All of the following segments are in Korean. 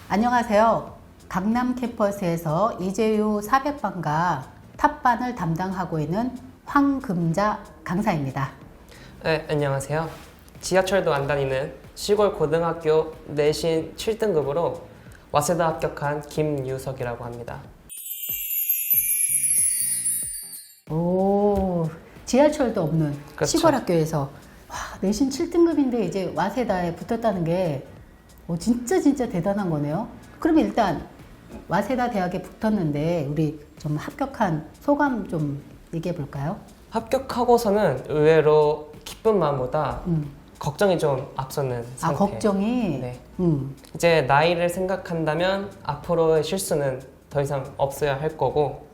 안녕하세요. 강남 캠퍼스에서 이재유 400반과 탑반을 담당하고 있는 황금자 강사입니다. 네, 안녕하세요. 지하철도 안 다니는 시골 고등학교 내신 7등급으로 와세다 합격한 김유석이라고 합니다. 오, 지하철도 없는 그렇죠. 시골 학교에서 와, 내신 7등급인데 이제 와세다에 붙었다는 게 진짜 대단한 거네요. 그러면 일단 와세다 대학에 붙었는데 우리 좀 합격한 소감 좀 얘기해 볼까요? 합격하고서는 의외로 기쁜 마음보다 걱정이 좀 앞서는 상태. 걱정이? 네. 이제 나이를 생각한다면 앞으로의 실수는 더 이상 없어야 할 거고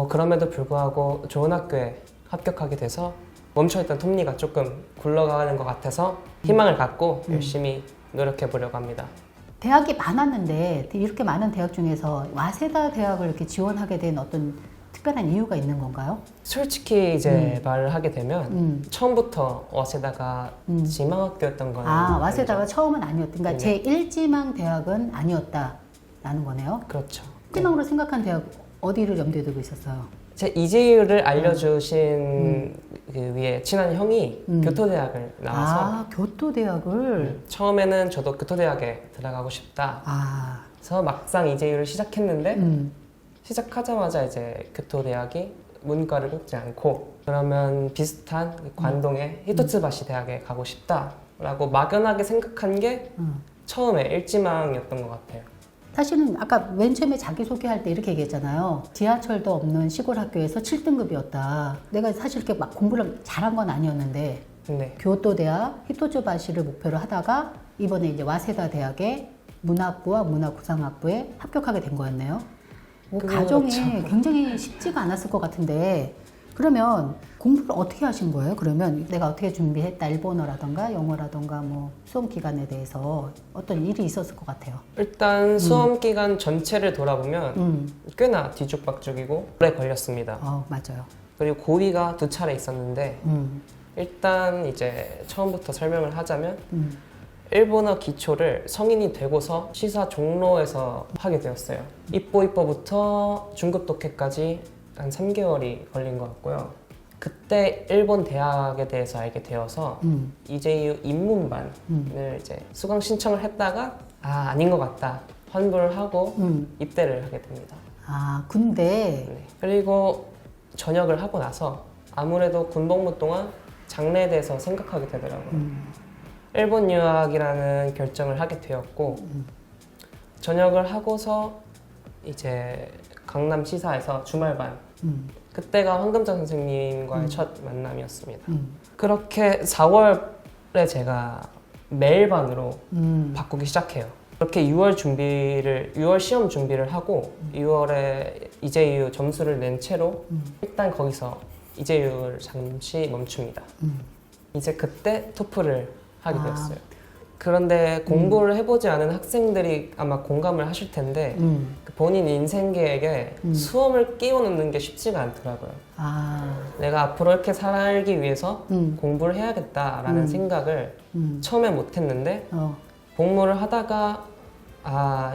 그럼에도 불구하고 좋은 학교에 합격하게 돼서 멈춰있던 톱니가 조금 굴러가는 것 같아서 희망을 갖고 열심히 노력해 보려고 합니다. 대학이 많았는데 이렇게 많은 대학 중에서 와세다 대학을 이렇게 지원하게 된 어떤 특별한 이유가 있는 건가요? 솔직히 이제 말을 하게 되면 처음부터 와세다가 지망학교였던 건 와세다가 아니죠. 처음은 아니었다. 그러니까 네. 제1지망 대학은 아니었다라는 거네요. 그렇죠. 지망으로 생각한 대학 어디를 염두에 두고 있었어요? 제 이재유를 알려주신 그 위에 친한 형이 교토대학을 나와서 교토대학을? 처음에는 저도 교토대학에 들어가고 싶다. 그래서 막상 이재유를 시작했는데 시작하자마자 이제 교토대학이 문과를 뽑지 않고 그러면 비슷한 관동의 히토츠바시 대학에 가고 싶다라고 막연하게 생각한 게 처음에 일지망이었던 것 같아요. 사실은 아까 맨 처음에 자기소개할 때 이렇게 얘기했잖아요. 지하철도 없는 시골 학교에서 7등급이었다. 내가 사실 이렇게 막 공부를 잘한 건 아니었는데 네. 교토대학 히토츠바시를 목표로 하다가 이번에 이제 와세다 대학의 문학부와 문화구상학부에 합격하게 된 거였네요. 가정이 굉장히 쉽지가 않았을 것 같은데 그러면 공부를 어떻게 하신 거예요? 그러면 내가 어떻게 준비했다, 일본어라던가 영어라던가 뭐 수험 기간에 대해서 어떤 일이 있었을 것 같아요. 일단 수험 기간 전체를 돌아보면 꽤나 뒤죽박죽이고 오래 걸렸습니다. 맞아요. 그리고 고비가 2차례 있었는데 일단 이제 처음부터 설명을 하자면 일본어 기초를 성인이 되고서 시사 종로에서 하게 되었어요. 이뽀이뽀부터 중급 독해까지 한 3개월이 걸린 것 같고요. 그때 일본 대학에 대해서 알게 되어서 이재유 입문반을 이제 수강 신청을 했다가 아닌 것 같다 환불을 하고 입대를 하게 됩니다. 근데 네. 그리고 전역을 하고 나서 아무래도 군복무 동안 장래에 대해서 생각하게 되더라고요. 일본 유학이라는 결정을 하게 되었고 전역을 하고서 이제 강남 시사에서 주말반 그때가 황금자 선생님과의 첫 만남이었습니다. 그렇게 4월에 제가 매일반으로 바꾸기 시작해요. 그렇게 6월 시험 준비를 하고 6월에 이재유 점수를 낸 채로 일단 거기서 이재유를 잠시 멈춥니다. 이제 그때 토플을 하게 되었어요. 그런데 공부를 해보지 않은 학생들이 아마 공감을 하실 텐데 본인 인생 계획에 수험을 끼워 넣는 게 쉽지가 않더라고요. 내가 앞으로 이렇게 살기 위해서 공부를 해야겠다라는 생각을 처음에 못했는데 복무를 하다가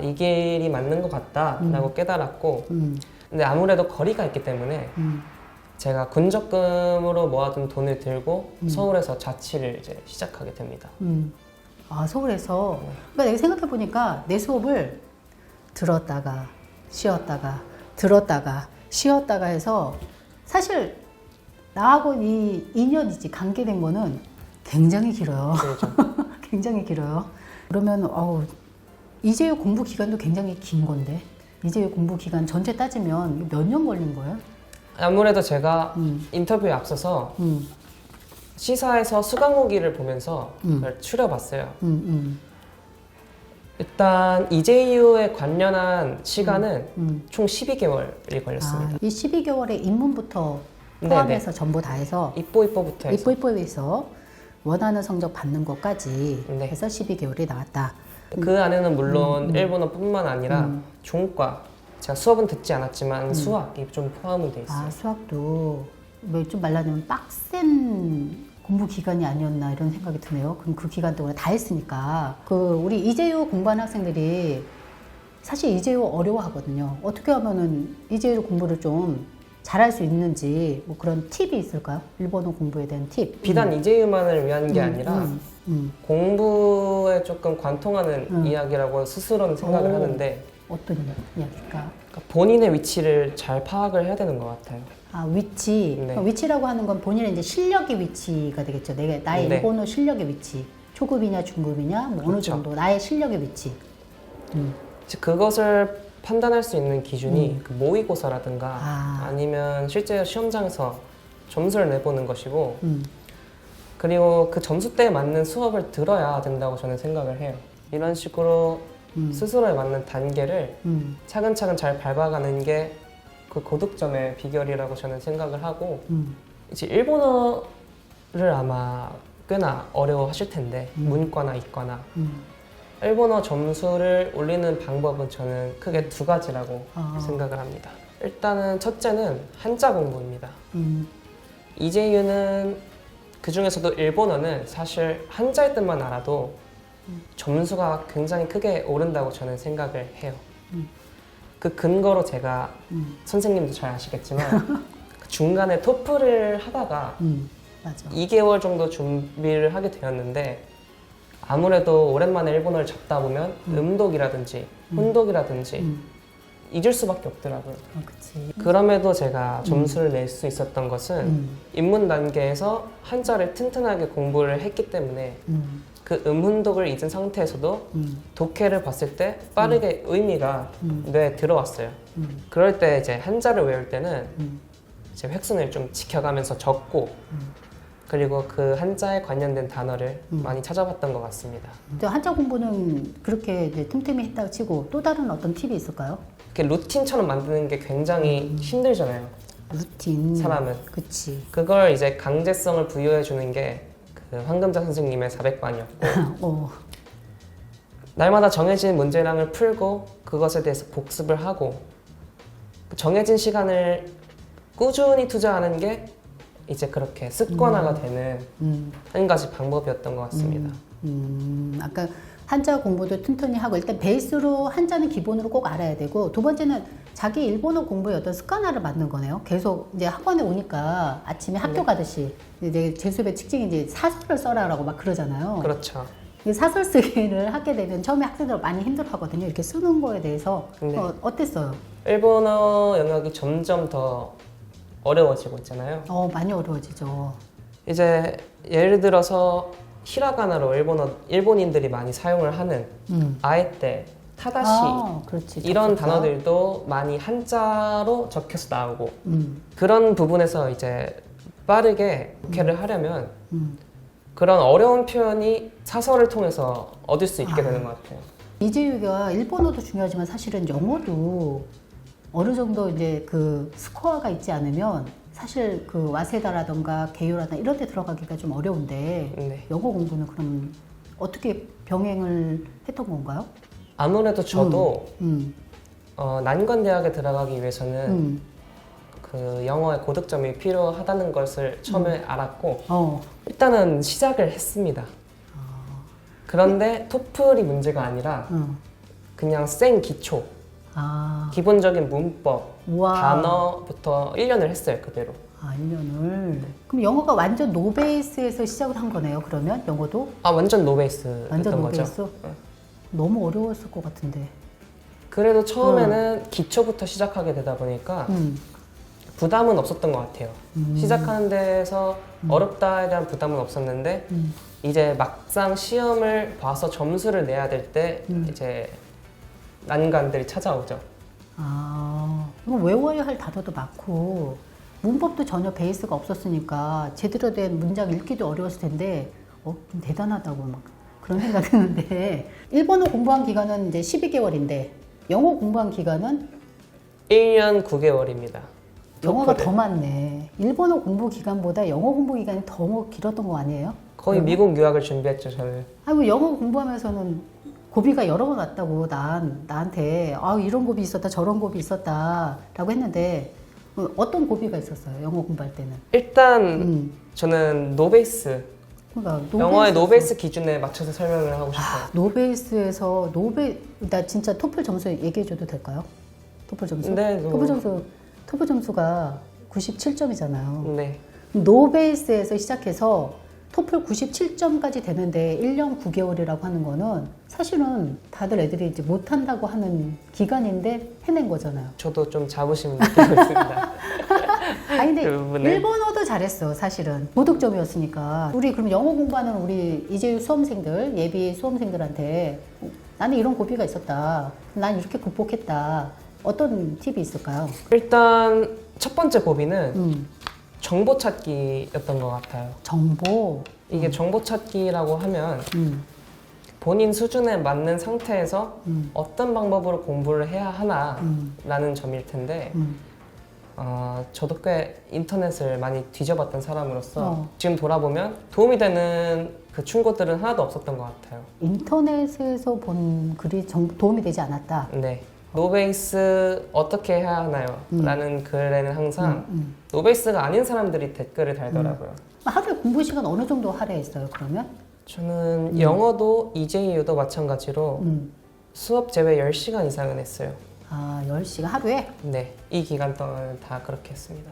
이 길이 맞는 것 같다라고 깨달았고 근데 아무래도 거리가 있기 때문에 제가 군적금으로 모아둔 돈을 들고 서울에서 자취를 이제 시작하게 됩니다. 서울에서. 그러니까 내가 생각해보니까 내 수업을 들었다가 쉬었다가 해서 사실 나하고 이 인연이지 관계된 거는 굉장히 길어요. 굉장히 길어요. 그러면 이재유 공부 기간도 굉장히 긴 건데 이재유 공부 기간 전체 따지면 몇 년 걸린 거예요? 아무래도 제가 인터뷰에 앞서서 시사에서 수강 후기를 보면서 그걸 추려봤어요. 일단 이재유에 관련한 시간은 총 12개월이 걸렸습니다. 이 12개월의 입문부터 포함해서 전부 다 해서 이뽀이뽀부터 해서 이뽀이뽀에서 원하는 성적 받는 것까지 해서 12개월이 나왔다. 그 안에는 물론 일본어뿐만 아니라 종과 제가 수업은 듣지 않았지만 수학이 좀 포함이 돼 있어요. 수학도 좀 말하자면 빡센 공부 기간이 아니었나 이런 생각이 드네요. 그럼 그 기간 동안에 다 했으니까. 우리 이재유 공부하는 학생들이 사실 이재유 어려워하거든요. 어떻게 하면은 이재유 공부를 좀 잘할 수 있는지 뭐 그런 팁이 있을까요? 일본어 공부에 대한 팁. 비단 이재유만을 위한 게 아니라 음. 공부에 조금 관통하는 이야기라고 스스로는 생각을 오. 하는데 어떤 이야기일까? 그러니까 본인의 위치를 잘 파악을 해야 되는 것 같아요. 아, 위치. 네. 그럼 위치라고 하는 건 본인의 이제 실력의 위치가 되겠죠. 나의 네. 일본어 실력의 위치. 초급이냐, 중급이냐, 뭐 어느 그렇죠. 정도. 나의 실력의 위치. 즉 그것을 판단할 수 있는 기준이 그 모의고사라든가 아. 아니면 실제 시험장에서 점수를 내보는 것이고 음. 그리고 그 점수대에 맞는 수업을 들어야 된다고 저는 생각을 해요. 이런 식으로 스스로에 맞는 단계를 차근차근 잘 밟아가는 게 그 고득점의 비결이라고 저는 생각을 하고 이제 일본어를 아마 꽤나 어려워하실 텐데 문과나 이과나 일본어 점수를 올리는 방법은 저는 크게 두 가지라고 생각을 합니다. 일단은 첫째는 한자 공부입니다. 이재유는 그 중에서도 일본어는 사실 한자의 뜻만 알아도 점수가 굉장히 크게 오른다고 저는 생각을 해요. 그 근거로 제가 선생님도 잘 아시겠지만 그 중간에 토플을 하다가 맞아. 2개월 정도 준비를 하게 되었는데 아무래도 오랜만에 일본어를 잡다 보면 음독이라든지 혼독이라든지 잊을 수밖에 없더라고요. 그치. 그럼에도 제가 점수를 낼 수 있었던 것은 입문 단계에서 한자를 튼튼하게 공부를 했기 때문에 그 음훈독을 잊은 상태에서도 독해를 봤을 때 빠르게 의미가 뇌에 들어왔어요. 그럴 때 이제 한자를 외울 때는 이제 획순을 좀 지켜가면서 적고 그리고 그 한자에 관련된 단어를 많이 찾아봤던 것 같습니다. 근데 한자 공부는 그렇게 이제 틈틈이 했다고 치고 또 다른 어떤 팁이 있을까요? 이렇게 루틴처럼 만드는 게 굉장히 힘들잖아요. 루틴. 사람은. 그치. 그걸 이제 강제성을 부여해 주는 게 그 황금자 선생님의 400반이었고 어. 날마다 정해진 문제량을 풀고 그것에 대해서 복습을 하고 그 정해진 시간을 꾸준히 투자하는 게 이제 그렇게 습관화가 되는 한 가지 방법이었던 것 같습니다. 아까 한자 공부도 튼튼히 하고 일단 베이스로 한자는 기본으로 꼭 알아야 되고 두 번째는 자기 일본어 공부의 어떤 습관화를 만든 거네요. 계속 이제 학원에 오니까 아침에 학교 가듯이 이제 제 수업의 특징이 이제 사설을 써라라고 막 그러잖아요. 그렇죠. 이 사설 쓰기를 하게 되면 처음에 학생들 많이 힘들어하거든요. 이렇게 쓰는 거에 대해서 네. 어땠어요? 일본어 영역이 점점 더 어려워지고 있잖아요. 많이 어려워지죠. 이제 예를 들어서 히라가나로 일본인들이 많이 사용을 하는 아에떼, 타다시 그렇지. 이런 적극적. 단어들도 많이 한자로 적혀서 나오고 그런 부분에서 이제 빠르게 독해를 하려면 그런 어려운 표현이 사설을 통해서 얻을 수 있게 되는 것 같아요. 이재유가 일본어도 중요하지만 사실은 영어도 어느 정도 이제 그 스코어가 있지 않으면 사실 그 와세다라던가 게요라든가 이런 데 들어가기가 좀 어려운데 네. 영어 공부는 그럼 어떻게 병행을 했던 건가요? 아무래도 저도 음. 난관대학에 들어가기 위해서는 그 영어의 고득점이 필요하다는 것을 처음에 알았고 일단은 시작을 했습니다. 그런데 토플이 문제가 아니라 그냥 생 기초, 기본적인 문법, 우와. 단어부터 1년을 했어요, 그대로. 1년을. 그럼 영어가 완전 노베이스에서 시작을 한 거네요, 그러면? 영어도? 완전 노베이스였던 완전 거죠. 노베이스? 너무 어려웠을 것 같은데. 그래도 처음에는 기초부터 시작하게 되다 보니까 부담은 없었던 것 같아요. 시작하는 데에서 어렵다에 대한 부담은 없었는데 이제 막상 시험을 봐서 점수를 내야 될 때 이제 난관들이 찾아오죠. 이거 외워야 할 단어도 많고 문법도 전혀 베이스가 없었으니까 제대로 된 문장 읽기도 어려웠을 텐데 좀 대단하다고 막 그런 생각이 드는데 일본어 공부한 기간은 이제 12개월인데 영어 공부한 기간은 1년 9개월입니다. 영어가 더 많네. 일본어 공부 기간보다 영어 공부 기간이 더 길었던 거 아니에요? 거의 미국 유학을 준비했죠, 저는. 아이고 영어 공부하면서는 고비가 여러 번 왔다고 나한테 이런 고비 있었다 저런 고비 있었다 라고 했는데 어떤 고비가 있었어요? 영어 공부할 때는? 일단 저는 노베이스 그러니까 영어의 노베이스 기준에 맞춰서 설명을 하고 싶어요. 노베이스에서 나 진짜 토플 점수 얘기해줘도 될까요? 토플 점수? 네, 토플 점수가 97점이잖아요. 네. 노베이스에서 시작해서 토플 97점까지 되는데 1년 9개월이라고 하는 거는 사실은 다들 애들이 이제 못한다고 하는 기간인데 해낸 거잖아요. 저도 좀 자부심을 느끼고 있습니다. 아니 근데 그 부분에. 일본어도 잘했어 사실은 고득점이었으니까. 우리 그럼 영어 공부하는 우리 이제 수험생들, 예비 수험생들한테 나는 이런 고비가 있었다, 난 이렇게 극복했다, 어떤 팁이 있을까요? 일단 첫 번째 고비는 정보 찾기였던 것 같아요. 정보. 이게 정보 찾기라고 하면 본인 수준에 맞는 상태에서 어떤 방법으로 공부를 해야 하나라는 점일 텐데 저도 꽤 인터넷을 많이 뒤져봤던 사람으로서 지금 돌아보면 도움이 되는 그 충고들은 하나도 없었던 것 같아요. 인터넷에서 본 글이 도움이 되지 않았다. 네. 노베이스 어떻게 해야 하나요? 라는 글에는 항상 노베이스가 아닌 사람들이 댓글을 달더라고요. 하루에 공부 시간 어느 정도 할애했어요, 그러면? 저는 영어도 EJU도 마찬가지로 수업 제외 10시간 이상은 했어요. 아, 10시간 하루에? 네. 이 기간 동안은 다 그렇게 했습니다.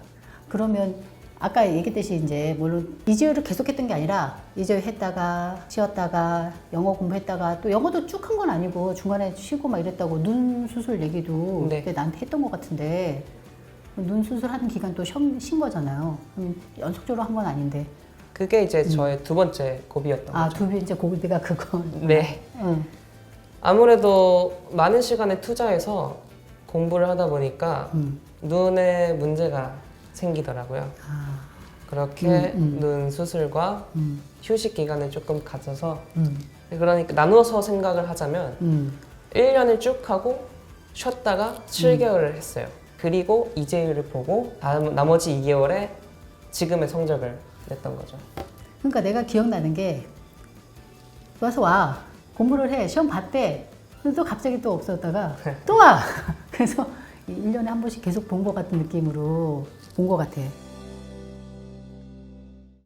그러면 아까 얘기했듯이 이제 물론 이재유를 계속했던 게 아니라 이재유 했다가 쉬었다가 영어 공부했다가 또 영어도 쭉 한 건 아니고 중간에 쉬고 막 이랬다고 눈 수술 얘기도 네. 그때 나한테 했던 것 같은데 눈 수술하는 기간 또 쉰 거잖아요. 연속적으로 한 건 아닌데. 그게 이제 저의 두 번째 고비였던 아, 거죠. 두 번째 고비가 그거. 네. 응. 아무래도 많은 시간을 투자해서 공부를 하다 보니까 눈에 문제가 생기더라고요. 아, 그렇게 눈 수술과 휴식 기간을 조금 가져서 음. 그러니까 나누어서 생각을 하자면 1년을 쭉 하고 쉬었다가 7개월을 했어요. 그리고 이재유를 보고 나머지 2개월에 지금의 성적을 냈던 거죠. 그러니까 내가 기억나는 게 와서 와 공부를 해 시험 봤대. 근데 또 갑자기 또 없었다가 또 와. 그래서 1년에 한 번씩 계속 본 것 같은 느낌으로 본 것 같아.